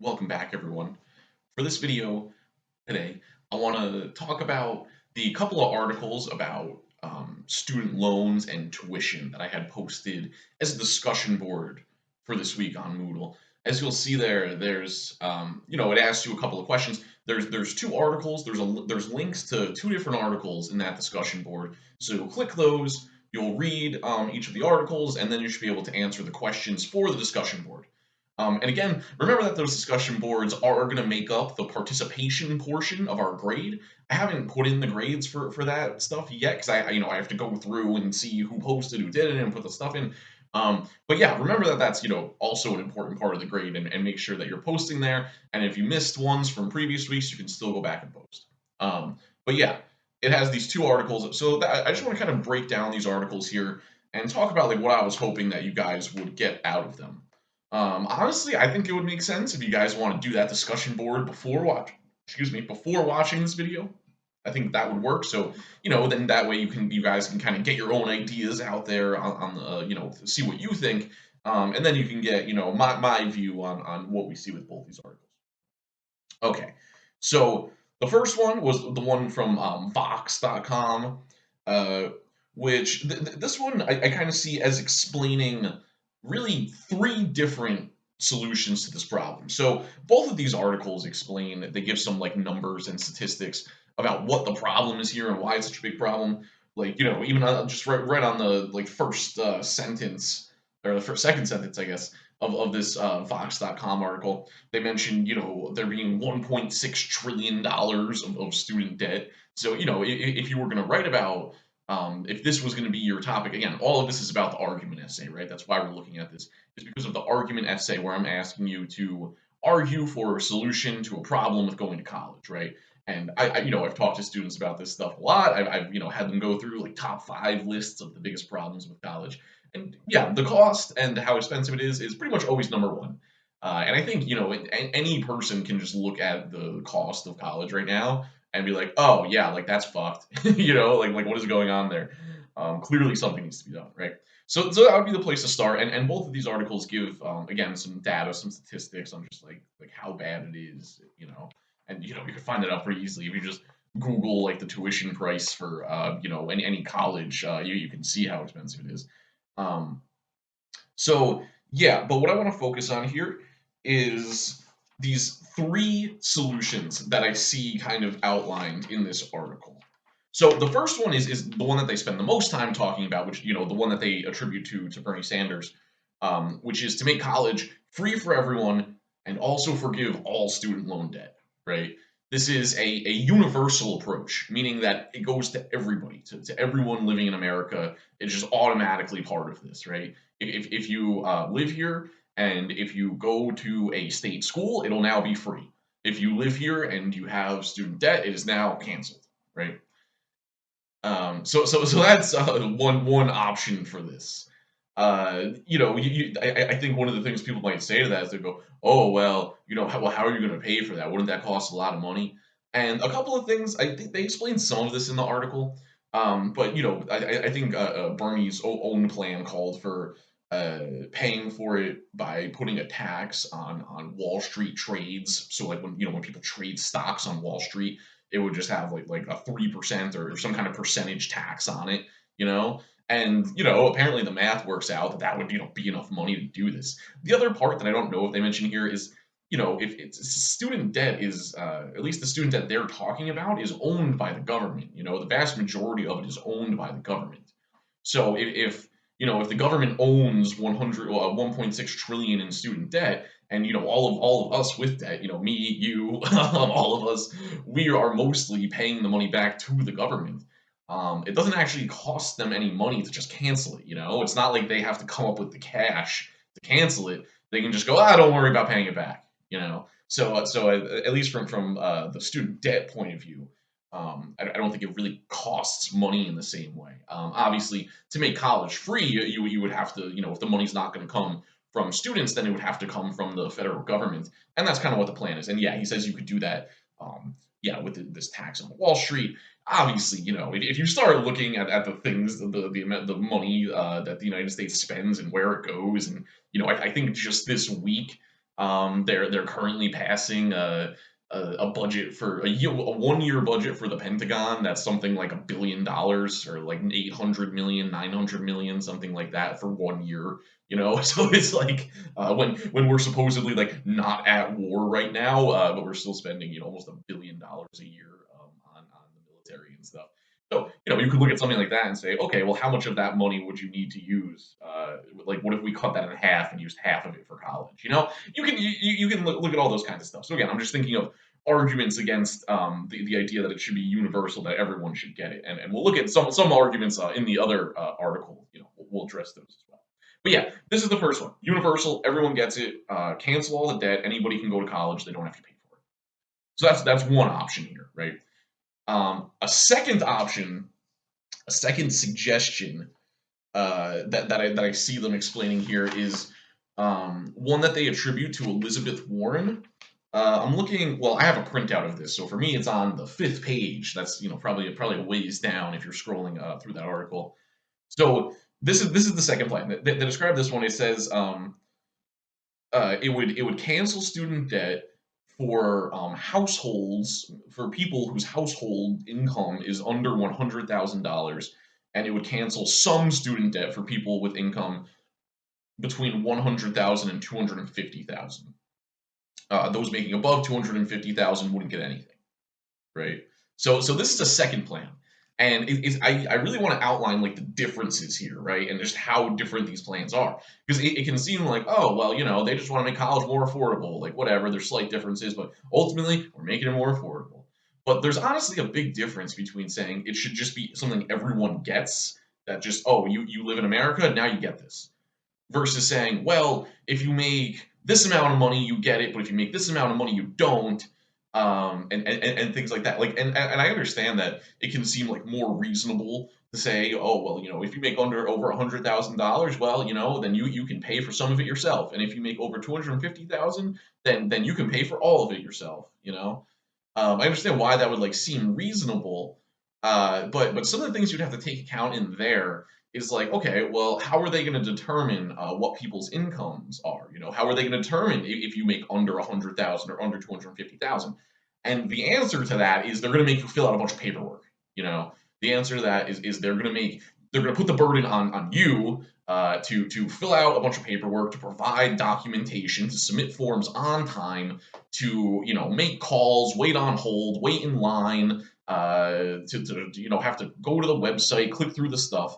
Welcome back, everyone. For this video today, I want to talk about the couple of articles about student loans and tuition that I had posted as a discussion board for this week on Moodle. As you'll see there, it asks you a couple of questions. There's two articles. There's links to two different articles in that discussion board. So you'll click those. You'll read each of the articles, and then you should be able to answer the questions for the discussion board. And again, remember that those discussion boards are going to make up the participation portion of our grade. I haven't put in the grades for that stuff yet because I have to go through and see who posted, who didn't, and put the stuff in. But yeah, remember that that's also an important part of the grade, and make sure that you're posting there. And if you missed ones from previous weeks, you can still go back and post. But yeah, it has these two articles. So I just want to kind of break down these articles here and talk about like what I was hoping that you guys would get out of them. Honestly, I think it would make sense if you guys want to do that discussion board before watching this video. I think that would work. So, then that way you guys can kind of get your own ideas out there on the, see what you think. And then you can get, my view on what we see with both these articles. Okay. So the first one was the one from Vox.com, uh, which this one I kind of see as explaining really three different solutions to this problem. So both of these articles explain, they give some like numbers and statistics about what the problem is here and why it's such a big problem. Like, even just right on the like first sentence or the second sentence, I guess, of this Vox.com article, they mentioned, there being $1.6 trillion of student debt. So, if you were going to write about, if this was going to be your topic, again, all of this is about the argument essay, right? That's why we're looking at this. It's because of the argument essay where I'm asking you to argue for a solution to a problem with going to college, right? And I've talked to students about this stuff a lot. I've had them go through like top 5 lists of the biggest problems with college. And yeah, the cost and how expensive it is pretty much always number one. And I think, any person can just look at the cost of college right now and be like, oh yeah, like that's fucked. Like what is going on there? Clearly something needs to be done, right? So that would be the place to start. And both of these articles give again some data, some statistics on just like how bad it is, and you can find that out pretty easily if you just Google like the tuition price for any college. You can see how expensive it is. Um, so yeah, but what I want to focus on here is these three solutions that I see kind of outlined in this article. So the first one is the one that they spend the most time talking about, which the one that they attribute to Bernie Sanders, which is to make college free for everyone and also forgive all student loan debt. Right? This is a universal approach, meaning that it goes to everybody, to everyone living in America. It's just automatically part of this, right? If you live here and if you go to a state school, it'll now be free. If you live here and you have student debt, it is now canceled, right? So that's one option for this. I think one of the things people might say to that is they go, "Oh well, how are you going to pay for that? Wouldn't that cost a lot of money?" And a couple of things, I think they explain some of this in the article, but I think Bernie's own plan called for paying for it by putting a tax on Wall Street trades. So like when people trade stocks on Wall Street, it would just have like a 3% or some kind of percentage tax on it, you know. And apparently the math works out that would be enough money to do this. The other part that I don't know if they mention here is if it's student debt is at least the student debt they're talking about is owned by the government. The vast majority of it is owned by the government. So if the government owns 1.6 trillion in student debt, and all of us with debt, me, you, all of us, we are mostly paying the money back to the government. It doesn't actually cost them any money to just cancel it. It's not like they have to come up with the cash to cancel it. They can just go, don't worry about paying it back. So at least from the student debt point of view, I don't think it really costs money in the same way. Obviously, to make college free, you would have to, if the money's not going to come from students, then it would have to come from the federal government, and that's kind of what the plan is. And yeah, he says you could do that. With this tax on Wall Street. Obviously, if you start looking at the things, the money that the United States spends and where it goes, and I think just this week. They're currently passing a budget for a 1 year budget for the Pentagon that's something like $1 billion or like 800 million, 900 million, something like that for 1 year. So it's like when we're supposedly like not at war right now, but we're still spending almost $1 billion a year on the military and stuff. So you could look at something like that and say, okay, well, how much of that money would you need to use? Like, what if we cut that in half and used half of it for college? You can look at all those kinds of stuff. So again, I'm just thinking of arguments against the idea that it should be universal, that everyone should get it, and we'll look at some arguments in the other article. We'll address those as well. But yeah, this is the first one. Universal, everyone gets it. Cancel all the debt. Anybody can go to college. They don't have to pay for it. So that's one option here, right? A second option, a second suggestion that I see them explaining here is one that they attribute to Elizabeth Warren. I'm looking. Well, I have a printout of this, so for me, it's on the 5th page. That's probably a ways down if you're scrolling through that article. So this is the second plan. They describe this one. It says it would cancel student debt for households, for people whose household income is under $100,000, and it would cancel some student debt for people with income between 100,000 and 250,000. Those making above 250,000 wouldn't get anything, right? So this is a second plan, and I really want to outline like the differences here, right, and just how different these plans are, because it can seem like, oh well, they just want to make college more affordable, like whatever. There's slight differences, but ultimately we're making it more affordable. But there's honestly a big difference between saying it should just be something everyone gets, that just, oh, you live in America, now you get this, versus saying, well, if you make this amount of money, you get it, but if you make this amount of money, you don't, and things like that. Like, and I understand that it can seem like more reasonable to say, oh, well, if you make over $100,000, well, then you can pay for some of it yourself, and if you make over 250,000, then you can pay for all of it yourself. I understand why that would like seem reasonable, but some of the things you'd have to take account in there is like, okay, well, how are they going to determine what people's incomes are? How are they going to determine if you make under 100,000 or under 250,000? And the answer to that is they're going to make you fill out a bunch of paperwork. The answer to that is they're going to put the burden on you to fill out a bunch of paperwork, to provide documentation, to submit forms on time, to make calls, wait on hold, wait in line, to have to go to the website, click through the stuff,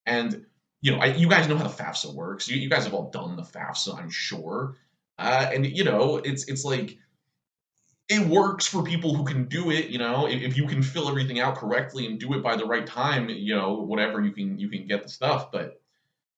and you guys know how the FAFSA works. You guys have all done the FAFSA, I'm sure, and it's like it works for people who can do it. If you can fill everything out correctly and do it by the right time, whatever, you can get the stuff. But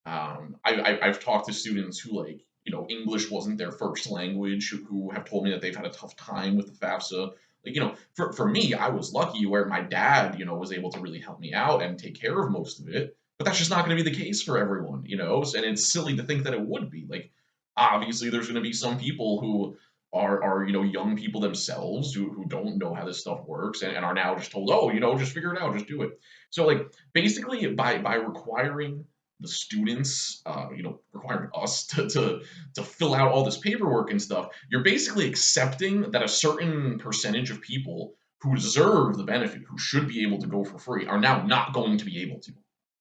I've talked to students who like English wasn't their first language, who have told me that they've had a tough time with the FAFSA. Like for me, I was lucky where my dad was able to really help me out and take care of most of it. But that's just not going to be the case for everyone, and it's silly to think that it would be. Like, obviously, there's going to be some people who are young people themselves who don't know how this stuff works, and are now just told, oh, just figure it out, just do it. So like basically by requiring the students, requiring us to fill out all this paperwork and stuff, you're basically accepting that a certain percentage of people who deserve the benefit, who should be able to go for free, are now not going to be able to,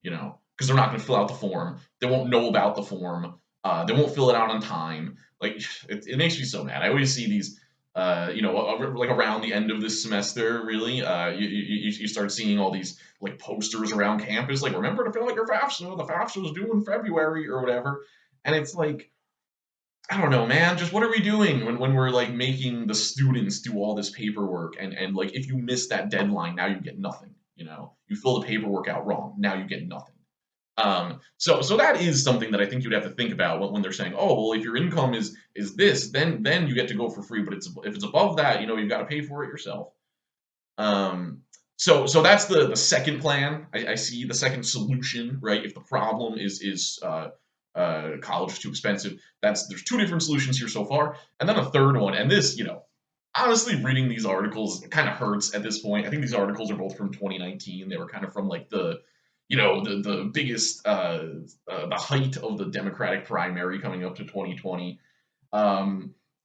because they're not going to fill out the form. They won't know about the form. They won't fill it out on time. Like, it makes me so mad. I always see these, like around the end of this semester, really, you start seeing all these like posters around campus, like, remember to fill out your FAFSA. The FAFSA is due in February or whatever. And it's like, I don't know, man. Just what are we doing when we're like making the students do all this paperwork, and like if you miss that deadline, now you get nothing. You fill the paperwork out wrong, now you get nothing. So that is something that I think you'd have to think about when they're saying, oh, well, if your income is this, then you get to go for free, but if it's above that, you've got to pay for it yourself. So that's the second plan. I see the second solution, right? If the problem is college is too expensive, there's two different solutions here so far, and then a third one. And this, honestly, reading these articles, it kind of hurts at this point. I think these articles are both from 2019. They were kind of from like the biggest the height of the Democratic primary coming up to 2020.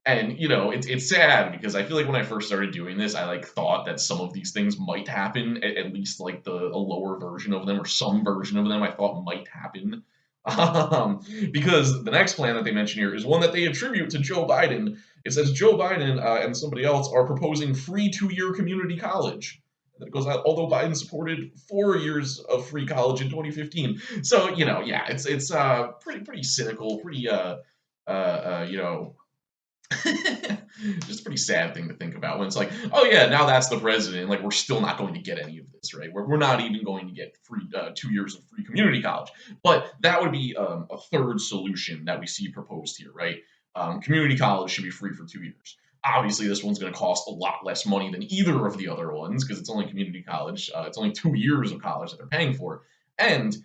And it's sad because I feel like when I first started doing this, I like thought that some of these things might happen, at least like a lower version of them or some version of them I thought might happen. Because the next plan that they mention here is one that they attribute to Joe Biden. It says Joe Biden and somebody else are proposing free 2-year community college. And then it goes out, although Biden supported 4 years of free college in 2015. So yeah, it's pretty cynical, pretty just a pretty sad thing to think about when it's like, oh yeah, now that's the president. Like we're still not going to get any of this, right? We're not even going to get free 2 years of free community college. But that would be a third solution that we see proposed here, right? Community college should be free for 2 years. Obviously, this one's going to cost a lot less money than either of the other ones because it's only community college. It's only 2 years of college that they're paying for. And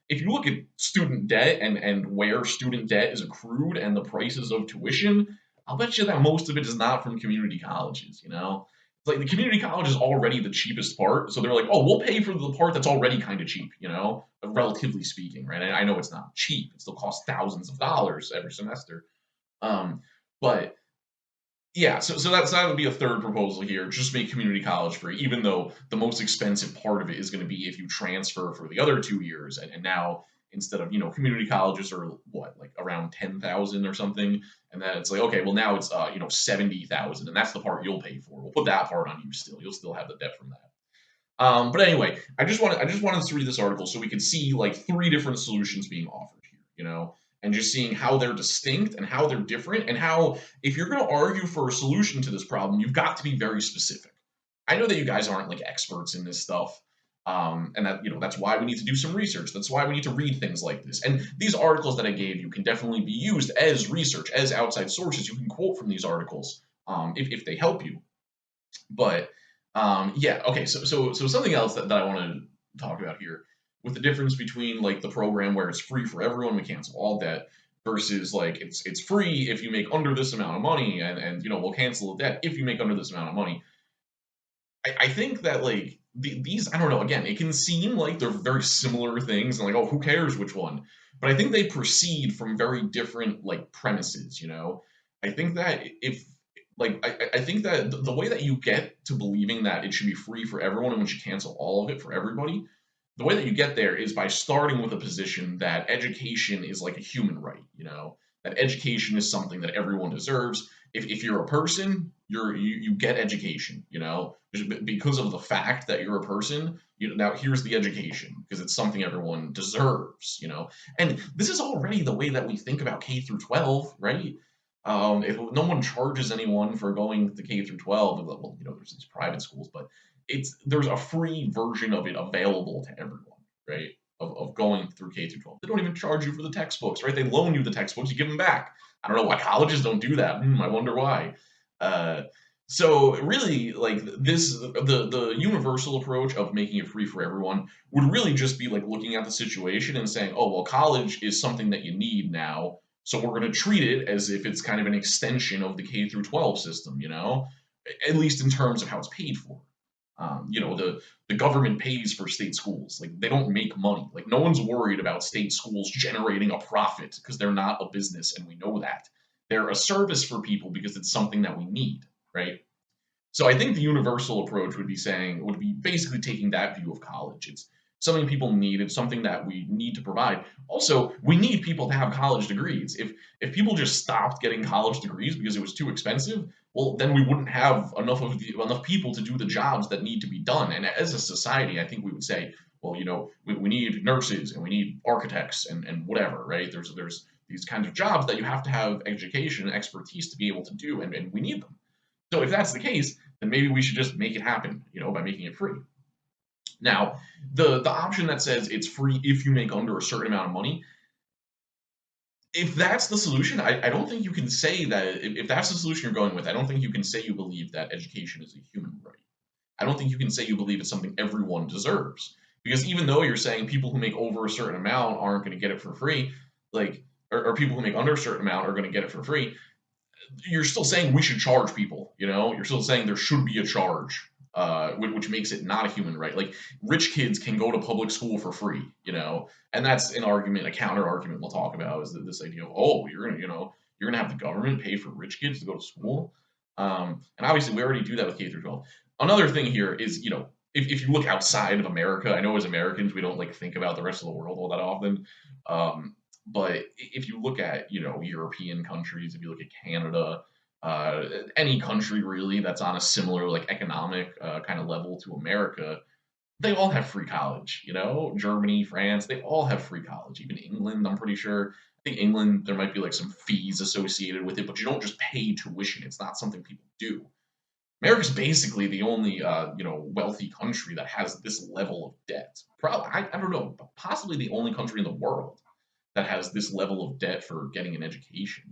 if you look at student debt and where student debt is accrued and the prices of tuition, I'll bet you that most of it is not from community colleges, It's like the community college is already the cheapest part, so they're like, "Oh, we'll pay for the part that's already kind of cheap," relatively speaking, right? And I know it's not cheap; it still costs thousands of dollars every semester. Um, but yeah, so that would be a third proposal here. Just make community college free, even though the most expensive part of it is going to be if you transfer for the other 2 years. And now instead of community colleges are what, like around 10,000 or something, and then it's like, okay, well now it's 70,000, and that's the part you'll pay for. We'll put that part on you still. You'll still have the debt from that. But anyway, I just wanted to read this article so we could see like three different solutions being offered here, and just seeing how they're distinct and how they're different, and how if you're going to argue for a solution to this problem, you've got to be very specific. I know that you guys aren't like experts in this stuff, and that's why we need to do some research. That's why we need to read things like this. And these articles that I gave you can definitely be used as research, as outside sources. You can quote from these articles if they help you. But yeah, okay. So something else that I want to talk about here, with the difference between like the program where it's free for everyone, we cancel all debt, versus like it's free if you make under this amount of money, and we'll cancel the debt if you make under this amount of money. I think that like these, I don't know. Again, it can seem like they're very similar things, and like, oh, who cares which one? But I think they proceed from very different like premises. I think that if like I think that the way that you get to believing that it should be free for everyone and we should cancel all of it for everybody, the way that you get there is by starting with a position that education is like a human right, that education is something that everyone deserves. If you're a person, you get education, because of the fact that you're a person. Now here's the education because it's something everyone deserves, and this is already the way that we think about K through 12, right? If no one charges anyone for going to K through 12, well, there's these private schools, but there's a free version of it available to everyone, right? Of going through K through 12. They don't even charge you for the textbooks, right? They loan you the textbooks, you give them back. I don't know why colleges don't do that. I wonder why. Uh, so really, like the universal approach of making it free for everyone would really just be like looking at the situation and saying, oh well, college is something that you need now, so we're going to treat it as if it's kind of an extension of the K through 12 system, at least in terms of how it's paid for. The government pays for state schools. Like they don't make money. Like no one's worried about state schools generating a profit because they're not a business, and we know that. They're a service for people because it's something that we need, right? So I think the universal approach would be basically taking that view of college. It's something people need. It's something that we need to provide. Also, we need people to have college degrees. If people just stopped getting college degrees because it was too expensive, well, then we wouldn't have enough people to do the jobs that need to be done. And as a society, I think we would say, well, we need nurses and we need architects and whatever, right? There's these kinds of jobs that you have to have education and expertise to be able to do, and we need them. So if that's the case, then maybe we should just make it happen, by making it free. Now, the option that says it's free if you make under a certain amount of money, if that's the solution, I don't think you can say that. If that's the solution you're going with, I don't think you can say you believe that education is a human right. I don't think you can say you believe it's something everyone deserves. Because even though you're saying people who make over a certain amount aren't going to get it for free, like, or people who make under a certain amount are going to get it for free, you're still saying we should charge people. You're still saying there should be a charge, which makes it not a human right. Like rich kids can go to public school for free, and that's an argument, a counter argument we'll talk about is that this idea of, oh, you're gonna, you're going to have the government pay for rich kids to go to school. And obviously, we already do that with K through 12. Another thing here is, if you look outside of America, I know as Americans we don't like think about the rest of the world all that often. But if you look at, European countries, if you look at Canada, any country really that's on a similar like economic kind of level to America, they all have free college. Germany, France, they all have free college. Even England, I'm pretty sure. I think England, there might be like some fees associated with it, but you don't just pay tuition. It's not something people do. America's basically the only, wealthy country that has this level of debt. Probably, I don't know, but possibly the only country in the world that has this level of debt for getting an education.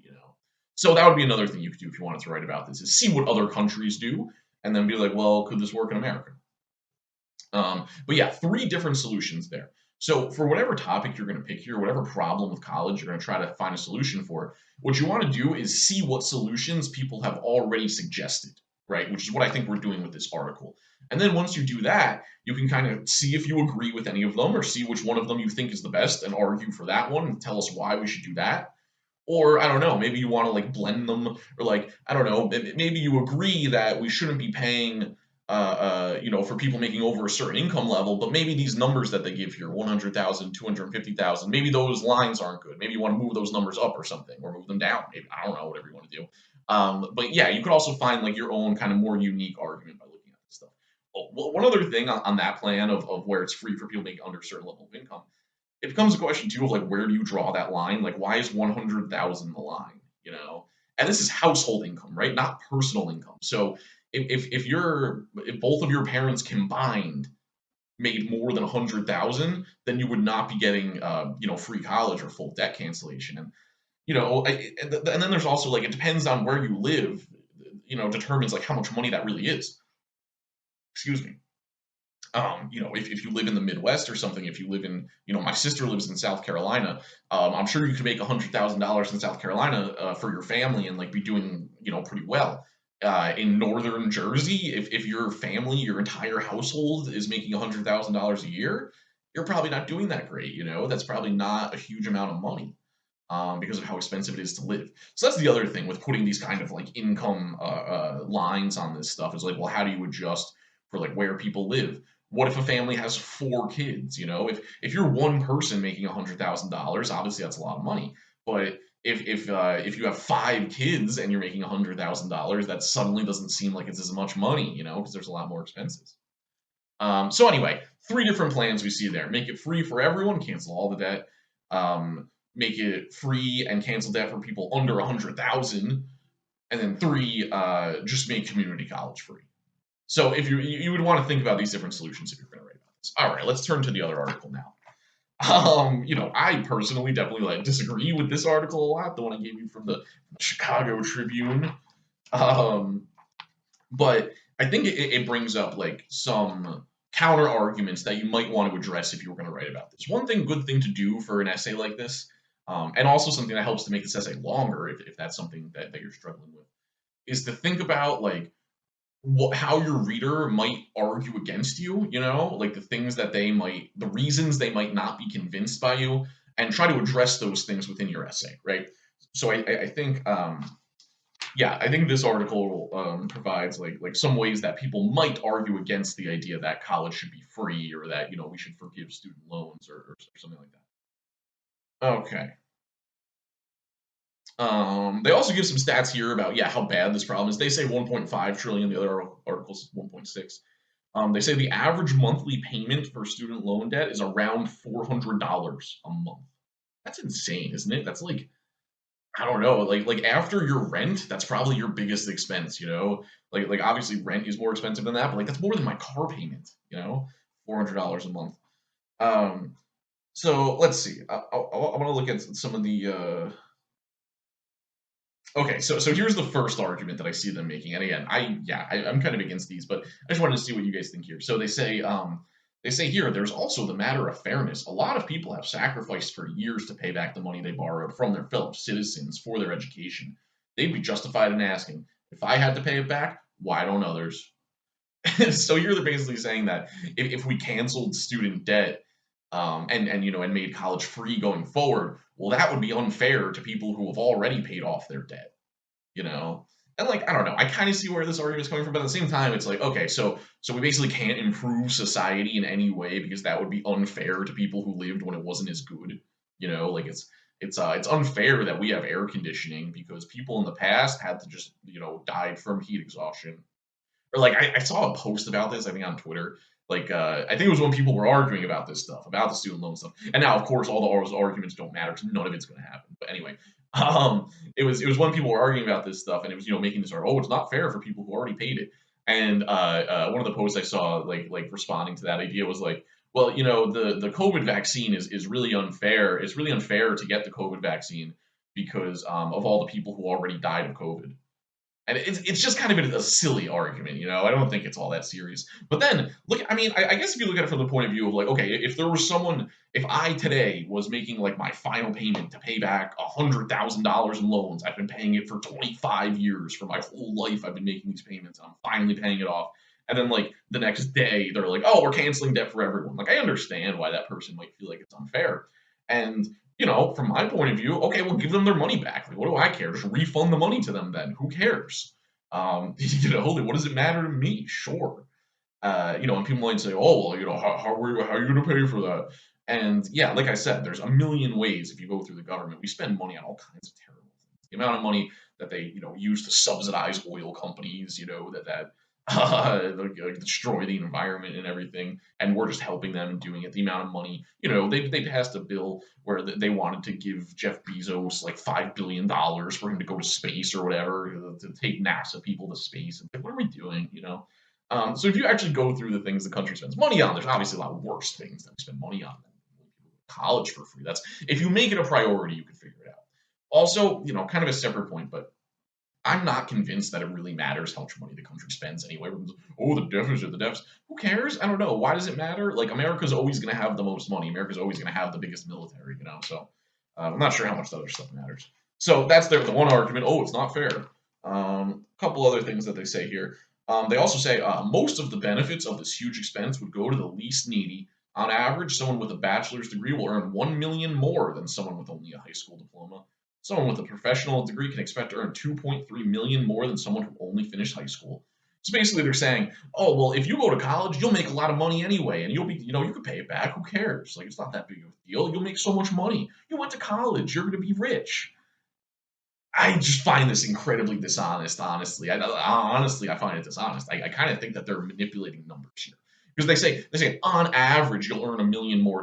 So that would be another thing you could do if you wanted to write about this, is see what other countries do, and then be like, well, could this work in America? But yeah, three different solutions there. So for whatever topic you're going to pick here, whatever problem with college you're going to try to find a solution for, what you want to do is see what solutions people have already suggested, right? Which is what I think we're doing with this article. And then once you do that, you can kind of see if you agree with any of them or see which one of them you think is the best and argue for that one and tell us why we should do that. Or I don't know, maybe you want to like blend them, or like I don't know, maybe you agree that we shouldn't be paying, for people making over a certain income level, but maybe these numbers that they give here, 100,000, 250,000, maybe those lines aren't good. Maybe you want to move those numbers up or something, or move them down. Maybe I don't know, whatever you want to do. But yeah, you could also find like your own kind of more unique argument by looking at this stuff. Oh, well, one other thing on that plan of where it's free for people making under a certain level of income, it becomes a question too of like, where do you draw that line? Like, why is 100,000 the line? And this is household income, right? Not personal income. So if both of your parents combined made more than 100,000, then you would not be getting free college or full debt cancellation. And and then there's also like, it depends on where you live. Determines like how much money that really is. Excuse me. If you live in the Midwest or something, if you live in, my sister lives in South Carolina. I'm sure you could make $100,000 in South Carolina for your family and like be doing, pretty well. In northern Jersey, if your family, your entire household is making $100,000 a year, you're probably not doing that great. That's probably not a huge amount of money. Because of how expensive it is to live. So that's the other thing with putting these kind of like income lines on this stuff, is like, well, how do you adjust for like where people live? What if a family has four kids? If you're one person making $100,000, obviously that's a lot of money. But if you have five kids and you're making $100,000, that suddenly doesn't seem like it's as much money, because there's a lot more expenses. So anyway, three different plans we see there: make it free for everyone, cancel all the debt. Make it free and cancel debt for people under 100,000, and then three, just make community college free. So if you would want to think about these different solutions if you're going to write about this. All right, let's turn to the other article now. I personally definitely disagree with this article a lot, the one I gave you from the Chicago Tribune. But I think it brings up like some counter arguments that you might want to address if you were going to write about this. One good thing to do for an essay like this, and also something that helps to make this essay longer, if that's something that you're struggling with, is to think about like how your reader might argue against you, like the reasons they might not be convinced by you, and try to address those things within your essay, right? So I think, I think this article provides like some ways that people might argue against the idea that college should be free, or that we should forgive student loans, or something like that. Okay. They also give some stats here about how bad this problem is. They say 1.5 trillion. The other articles 1.6. They say the average monthly payment for student loan debt is around $400 a month. That's insane, isn't it? That's like, I don't know, like after your rent, that's probably your biggest expense. Like obviously rent is more expensive than that, but like that's more than my car payment. $400 a month. So let's see. I want to look at some of the. Okay, so here's the first argument that I see them making, and again, I'm kind of against these, but I just wanted to see what you guys think here. So they say here, there's also the matter of fairness. A lot of people have sacrificed for years to pay back the money they borrowed from their fellow citizens for their education. They'd be justified in asking, if I had to pay it back, why don't others? So here they're basically saying that if we canceled student debt, and made college free going forward, well, that would be unfair to people who have already paid off their debt, you know? And like, I don't know, I kind of see where this argument is coming from, but at the same time, it's like, okay, so we basically can't improve society in any way because that would be unfair to people who lived when it wasn't as good. Like it's unfair that we have air conditioning because people in the past had to just, died from heat exhaustion. Or like I saw a post about this, I think on Twitter. Like I think it was when people were arguing about this stuff, about the student loan stuff. And now, of course, all those arguments don't matter because none of it's going to happen. But anyway, it was when people were arguing about this stuff, and it was making this argument, oh, it's not fair for people who already paid it. And one of the posts I saw, like responding to that idea, was like, well, the COVID vaccine is really unfair. It's really unfair to get the COVID vaccine because of all the people who already died of COVID. And it's just kind of a silly argument, I don't think it's all that serious. But then look, I mean, I guess if you look at it from the point of view of like, okay, if there was someone, if I today was making like my final payment to pay back $100,000 in loans, I've been paying it for 25 years, for my whole life I've been making these payments, and I'm finally paying it off. And then like the next day they're like, oh, we're canceling debt for everyone. Like I understand why that person might feel like it's unfair. And from my point of view, okay, well, give them their money back. Like, what do I care? Just refund the money to them then. Who cares? Like, what does it matter to me? Sure. And people might say, oh, well, how are you going to pay for that? And yeah, like I said, there's a million ways if you go through the government. We spend money on all kinds of terrible things. The amount of money that they, use to subsidize oil companies, that destroy the environment and everything, and we're just helping them doing it. The amount of money, they passed a bill where they wanted to give Jeff Bezos like $5 billion for him to go to space or whatever, to take NASA people to space. And like, what are we doing? So if you actually go through the things the country spends money on, there's obviously a lot of worse things that we spend money on than college for free. That's if you make it a priority, you can figure it out. Also, kind of a separate point, but I'm not convinced that it really matters how much money the country spends anyway. Oh, the deficit. Who cares? I don't know. Why does it matter? Like, America's always going to have the most money. America's always going to have the biggest military, So I'm not sure how much the other stuff matters. So that's the one argument. Oh, it's not fair. A couple other things that they say here. They also say most of the benefits of this huge expense would go to the least needy. On average, someone with a bachelor's degree will earn 1 million more than someone with only a high school diploma. Someone with a professional degree can expect to earn 2.3 million more than someone who only finished high school. So basically they're saying, oh, well, if you go to college, you'll make a lot of money anyway, and you'll be, you can pay it back. Who cares? Like, it's not that big of a deal. You'll make so much money. You went to college. You're going to be rich. I just find this incredibly dishonest, honestly. Honestly, I find it dishonest. I kind of think that they're manipulating numbers here. Because they say on average you'll earn $1 million more.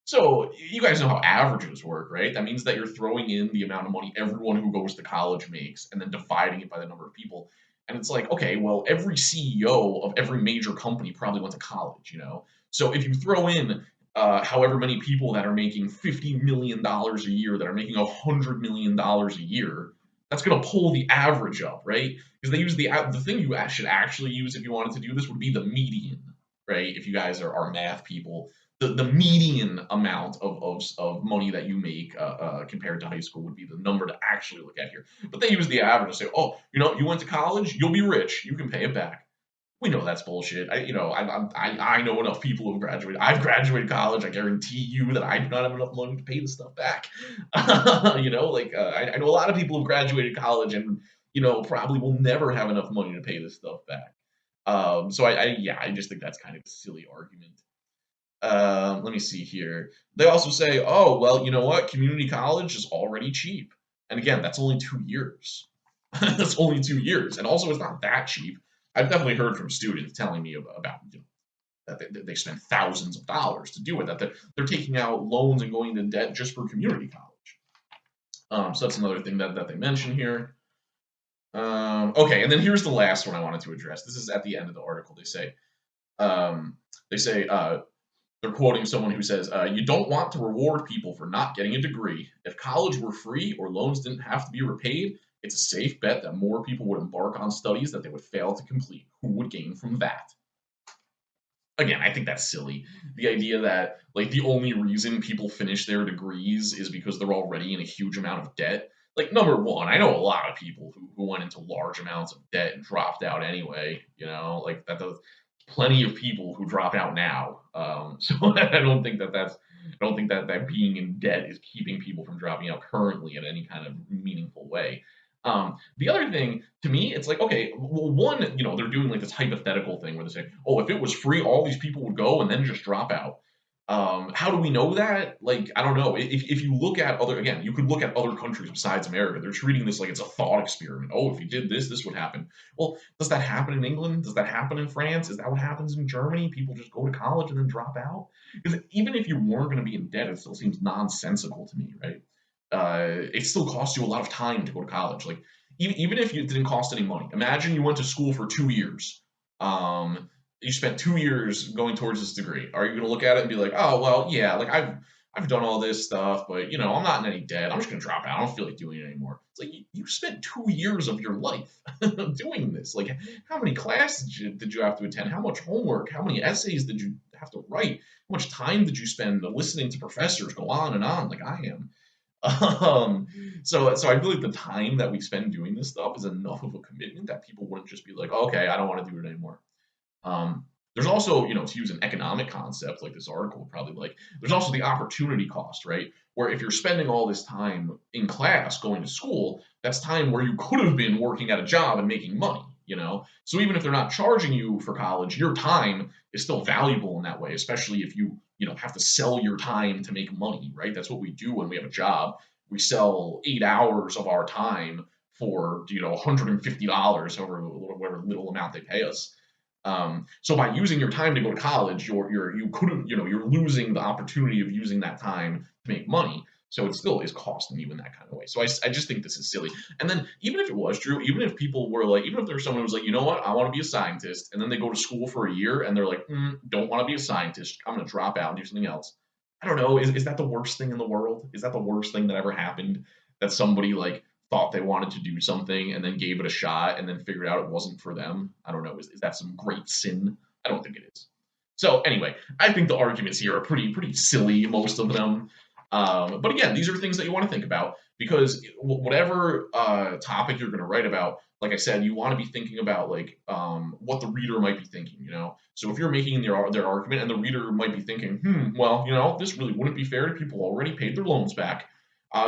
So you guys know how averages work, right? That means that you're throwing in the amount of money everyone who goes to college makes and then dividing it by the number of people. And it's like, okay, well, every CEO of every major company probably went to college. So if you throw in however many people that are making $50 million a year, that are making $100 million a year, that's going to pull the average up, right? Because they use the thing you should actually use if you wanted to do this would be the median, right? If you guys are math people, the median amount of money that you make compared to high school would be the number to actually look at here. But they use the average to say, oh, you went to college, you'll be rich, you can pay it back. We know that's bullshit. I know enough people who have graduated. I've graduated college. I guarantee you that I do not have enough money to pay this stuff back. I know a lot of people who graduated college and probably will never have enough money to pay this stuff back. So I just think that's kind of a silly argument. Let me see here. They also say, oh, well, you know what? Community college is already cheap. And again, that's only 2 years. That's only 2 years. And also, it's not that cheap. I've definitely heard from students telling me about that they spend thousands of dollars to do it, that they're taking out loans and going into debt just for community college. So that's another thing that they mention here. Okay, and then here's the last one I wanted to address. This is at the end of the article. They say they're quoting someone who says, you don't want to reward people for not getting a degree. If college were free or loans didn't have to be repaid, it's a safe bet that more people would embark on studies that they would fail to complete. Who would gain from that? Again, I think that's silly. The idea that like the only reason people finish their degrees is because they're already in a huge amount of debt. Like, number one, I know a lot of people who went into large amounts of debt and dropped out anyway, like that does plenty of people who drop out now. So I don't think that I don't think that being in debt is keeping people from dropping out currently in any kind of meaningful way. The other thing to me, it's like, okay, well, one, they're doing like this hypothetical thing where they say, oh, if it was free, all these people would go and then just drop out. How do we know that? Like, I don't know. If you look at other, again, you could look at other countries besides America. They're treating this like it's a thought experiment. Oh, if you did this, this would happen. Well, does that happen in England? Does that happen in France? Is that what happens in Germany? People just go to college and then drop out? Because even if you weren't going to be in debt, it still seems nonsensical to me, right? It still costs you a lot of time to go to college. Like, even if it didn't cost any money, imagine you went to school for 2 years. You spent 2 years going towards this degree. Are you going to look at it and be like, oh, well, yeah, like I've done all this stuff, but I'm not in any debt. I'm just going to drop out. I don't feel like doing it anymore. It's like you spent 2 years of your life doing this. Like, how many classes did you have to attend? How much homework? How many essays did you have to write? How much time did you spend listening to professors go on and on like I am? Um, so I feel like the time that we spend doing this stuff is enough of a commitment that people wouldn't just be like, okay, I don't want to do it anymore. There's also, to use an economic concept like this article probably like, there's also the opportunity cost, right? Where if you're spending all this time in class going to school, that's time where you could have been working at a job and making money. So even if they're not charging you for college, your time is still valuable in that way, especially if you have to sell your time to make money, right? That's what we do when we have a job. We sell 8 hours of our time for, $150 over whatever little amount they pay us. So by using your time to go to college, you could have, you're losing the opportunity of using that time to make money. So it still is costing you in that kind of way. So I just think this is silly. And then even if it was true, even if people were like, even if there's someone who was like, you know what, I want to be a scientist, and then they go to school for a year and they're like, don't want to be a scientist. I'm going to drop out and do something else. I don't know. Is that the worst thing in the world? Is that the worst thing that ever happened? That somebody like thought they wanted to do something and then gave it a shot and then figured out it wasn't for them. I don't know. Is that some great sin? I don't think it is. So anyway, I think the arguments here are pretty silly, most of them. But again, these are things that you want to think about because whatever topic you're going to write about, like I said, you want to be thinking about like what the reader might be thinking. So if you're making their argument and the reader might be thinking, well, this really wouldn't be fair to people who already paid their loans back.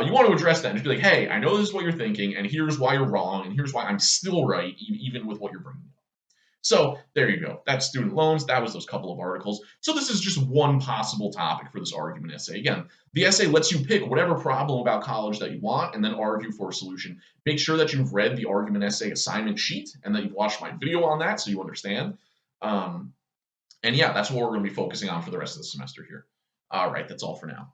You want to address that and just be like, hey, I know this is what you're thinking, and here's why you're wrong, and here's why I'm still right, even with what you're bringing up. So there you go. That's student loans. That was those couple of articles. So this is just one possible topic for this argument essay. Again, the essay lets you pick whatever problem about college that you want and then argue for a solution. Make sure that you've read the argument essay assignment sheet and that you've watched my video on that so you understand. And yeah, that's what we're going to be focusing on for the rest of the semester here. All right, that's all for now.